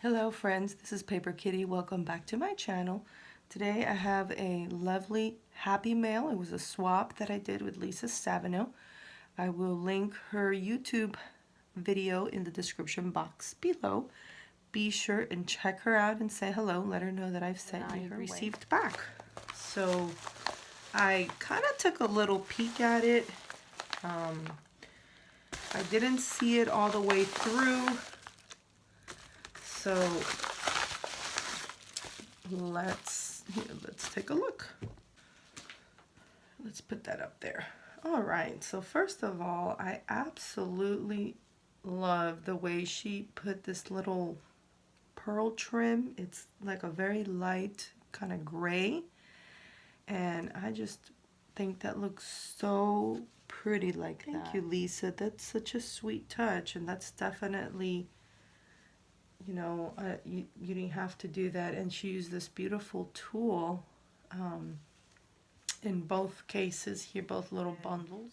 Hello friends, this is Paper Kitty. Welcome back to my channel. Today I have a lovely happy mail. It was a swap that I did with Lisa Stavinoha. I will link her YouTube video in the description box below. Be sure and check her out and say hello. Let her know that I've sent you her received back. So I kind of took a little peek at it. I didn't see it all the way through. So let's take a look. Let's put that up there. All right, so first of all, I absolutely love the way she put this little pearl trim. It's like a very light kind of gray, and I just think that looks so pretty like that. Thank you, Lisa. That's such a sweet touch, and that's definitely, you know, you didn't have to do that. And she used this beautiful tool in both cases here, both little bundles.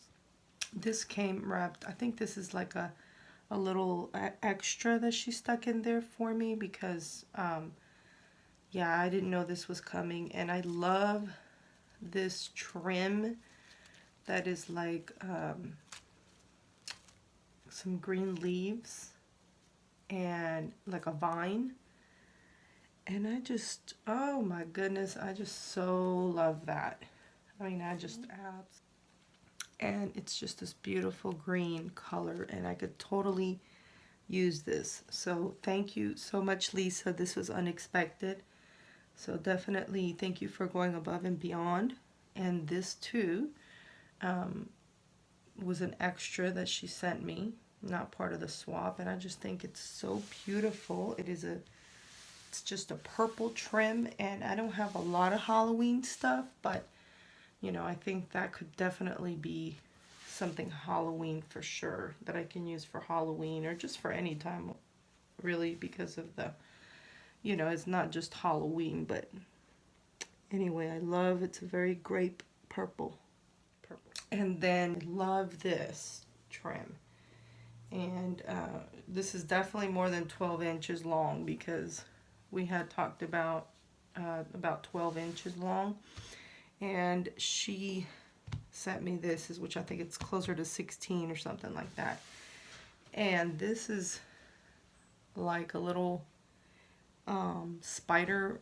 This came wrapped, I think this is like a little extra that she stuck in there for me because yeah, I didn't know this was coming. And I love this trim that is like some green leaves and like a vine, and I just, oh my goodness, I just so love that. I mean, I just and it's just this beautiful green color, and I could totally use this. So thank you so much, Lisa. This was unexpected, so definitely thank you for going above and beyond. And this too was an extra that she sent me, not part of the swap, and I just think it's so beautiful. It's just a purple trim, and I don't have a lot of Halloween stuff, but you know, I think that could definitely be something Halloween for sure, that I can use for Halloween or just for any time really, because of the, you know, it's not just Halloween. But anyway, I love, it's a very grape purple. And then love this trim, and this is definitely more than 12 inches long, because we had talked about 12 inches long, and she sent me this, which I think it's closer to 16 or something like that. And this is like a little spider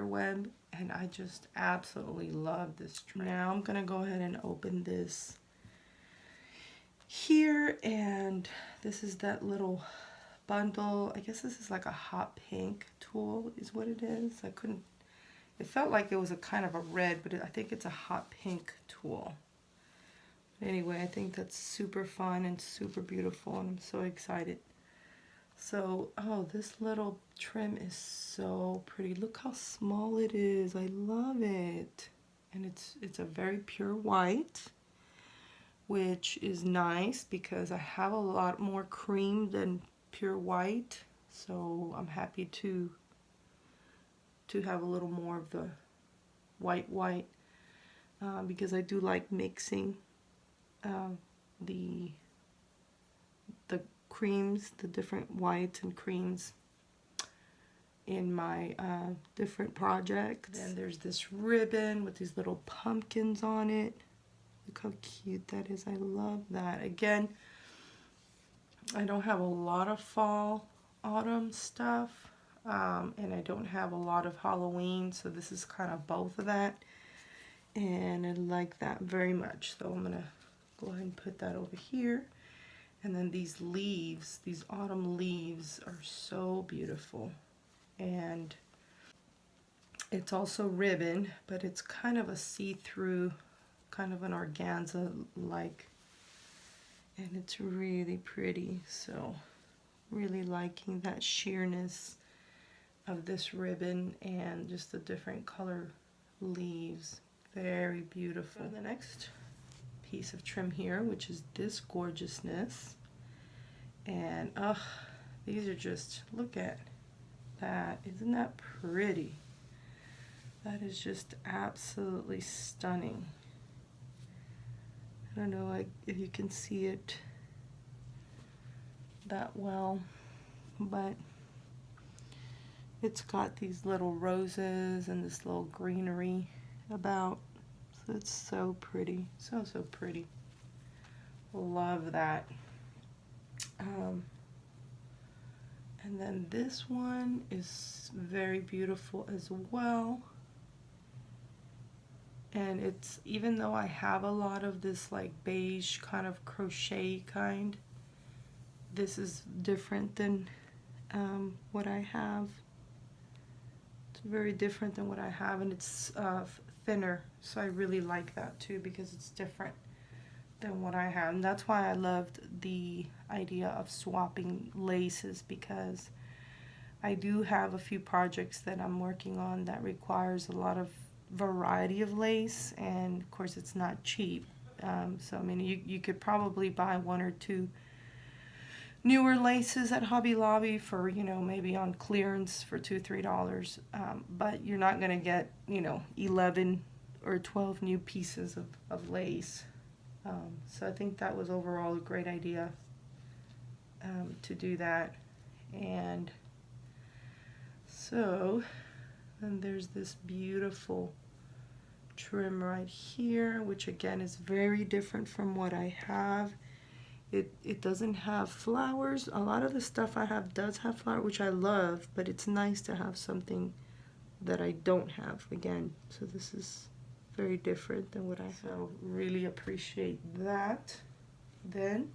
web, and I just absolutely love this trim. Now I'm gonna go ahead and open this here, and this is that little bundle. I guess this is like a hot pink tool is what it is. It felt like it was a kind of a red, but I think it's a hot pink tool. Anyway, I think that's super fun and super beautiful, and I'm so excited. So, oh, this little trim is so pretty. Look how small it is. I love it. And it's a very pure white, which is nice because I have a lot more cream than pure white. So I'm happy to have a little more of the white because I do like mixing the creams, the different whites and creams in my different projects. Then there's this ribbon with these little pumpkins on it. Look how cute that is. I love that. Again, I don't have a lot of fall, autumn stuff, and I don't have a lot of Halloween, so this is kind of both of that, and I like that very much. So I'm gonna go ahead and put that over here. And then these leaves, these autumn leaves, are so beautiful. And it's also ribbon, but it's kind of a see-through, kind of an organza-like. And it's really pretty. So really liking that sheerness of this ribbon and just the different color leaves. Very beautiful. The next piece of trim here, which is this gorgeousness, and these are just, look at that. Isn't that pretty? That is just absolutely stunning. I don't know if you can see it that well, but It's got these little roses and this little greenery about. So it's so pretty. So, so pretty. Love that. And then this one is very beautiful as well. And it's, even though I have a lot of this like beige kind of crochet kind, this is different than what I have. It's very different than what I have, and it's thinner, so I really like that too because it's different than what I have. And that's why I loved the idea of swapping laces, because I do have a few projects that I'm working on that requires a lot of variety of lace, and of course it's not cheap. So I mean, you could probably buy one or two newer laces at Hobby Lobby for, you know, maybe on clearance for $2-3, but you're not gonna get, you know, 11 or 12 new pieces of lace. So I think that was overall a great idea to do that. And so then there's this beautiful trim right here, which again is very different from what I have. It doesn't have flowers. A lot of the stuff I have does have flowers, which I love, but it's nice to have something that I don't have again. So this is very different than what I have. So really appreciate that. Then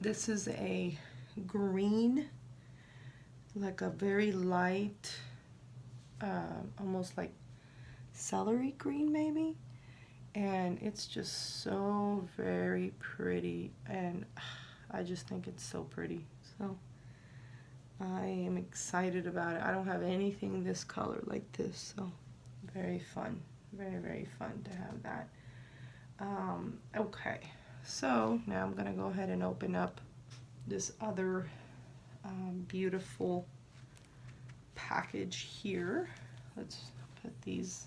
this is a green, like a very light, almost like celery green maybe. And it's just so very pretty, and I just think it's so pretty. So I am excited about it. I don't have anything this color like this, so very fun. Very, very fun to have that. Okay, so now I'm gonna go ahead and open up this other beautiful package here. Let's put these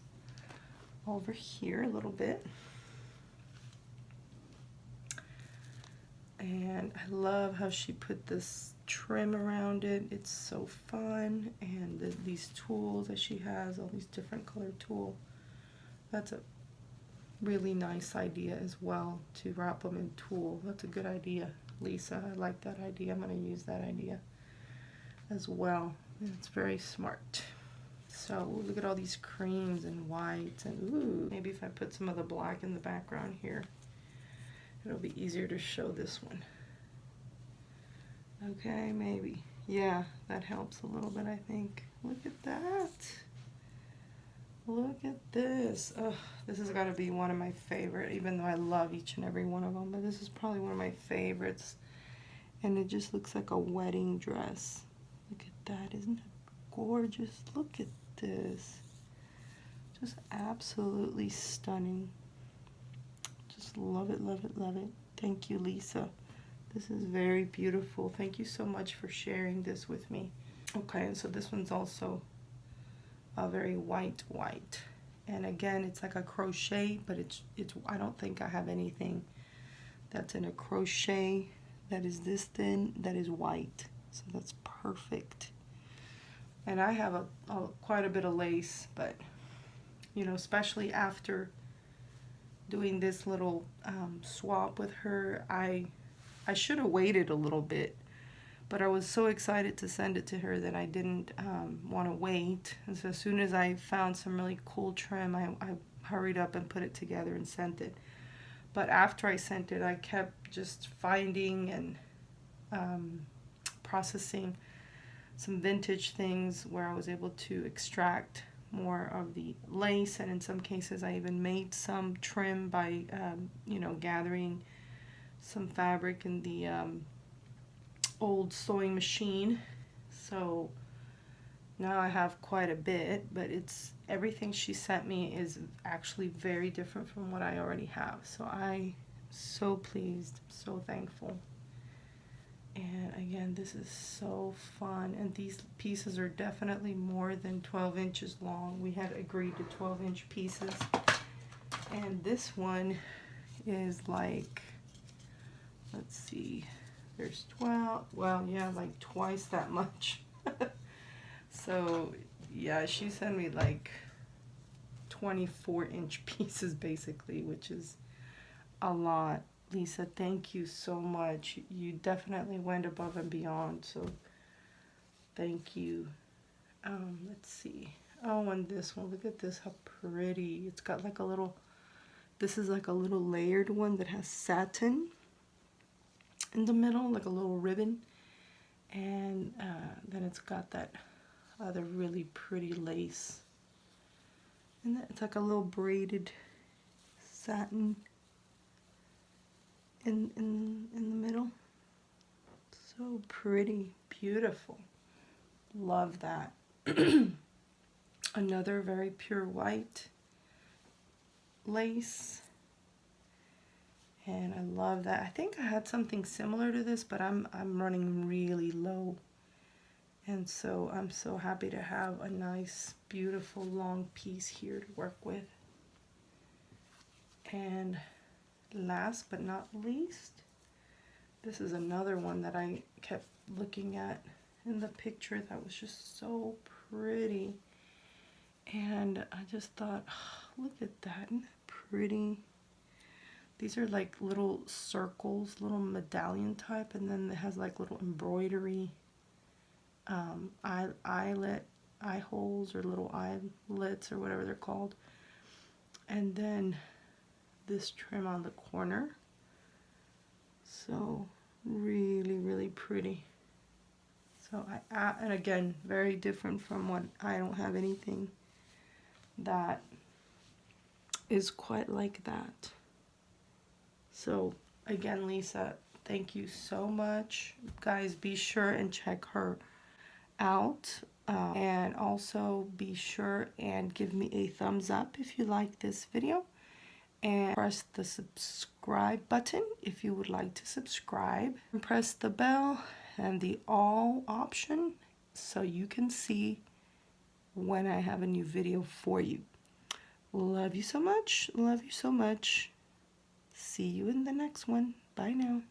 over here a little bit. And I love how she put this trim around it. It's so fun. And these tools that she has, all these different colored tools. That's a really nice idea as well, to wrap them in tulle. That's a good idea, Lisa. I like that idea. I'm going to use that idea as well. It's very smart. So look at all these creams and whites, and ooh, maybe if I put some of the black in the background here, it'll be easier to show this one. Okay, maybe. Yeah, that helps a little bit, I think. Look at that. Look at this. Oh, this has got to be one of my favorite, even though I love each and every one of them, but this is probably one of my favorites. And it just looks like a wedding dress. Look at that. Isn't it gorgeous? Look at this. Just absolutely stunning. Just love it, love it, love it. Thank you, Lisa. This is very beautiful. Thank you so much for sharing this with me. Okay, and so this one's also a very white. And again, it's like a crochet, but it's I don't think I have anything that's in a crochet that is this thin that is white. So that's perfect. And I have quite a bit of lace, but you know, especially after doing this little swap with her, I should have waited a little bit, but I was so excited to send it to her that I didn't want to wait. And so as soon as I found some really cool trim, I hurried up and put it together and sent it. But after I sent it, I kept just finding and processing some vintage things where I was able to extract more of the lace, and in some cases I even made some trim by you know, gathering some fabric in the old sewing machine. So now I have quite a bit, but everything she sent me is actually very different from what I already have. So I'm so pleased, so thankful. And again, this is so fun, and these pieces are definitely more than 12 inches long. We had agreed to 12-inch pieces, and this one is like, let's see, there's 12, well, yeah, like twice that much. So yeah, she sent me like 24-inch pieces basically, which is a lot. Lisa, thank you so much. You definitely went above and beyond, so thank you. Let's see. Oh, and this one, look at this, how pretty. It's got like a little, this is like a little layered one that has satin in the middle, like a little ribbon. And then it's got that other really pretty lace. And it's like a little braided satin in the middle. So pretty, beautiful. Love that. Another very pure white lace. And I love that. I think I had something similar to this, but I'm running really low. And so I'm so happy to have a nice, beautiful, long piece here to work with. And last but not least, this is another one that I kept looking at in the picture that was just so pretty. And I just thought, oh, look at that, isn't that pretty? These are like little circles, little medallion type, and then it has like little embroidery eye holes or little eyelets or whatever they're called. And then this trim on the corner. So really, really pretty. So and again, very different from what, I don't have anything that is quite like that. So again, Lisa, thank you so much. Guys, be sure and check her out. And also be sure and give me a thumbs up if you like this video. And press the subscribe button if you would like to subscribe. And press the bell and the all option so you can see when I have a new video for you. Love you so much. Love you so much. See you in the next one. Bye now.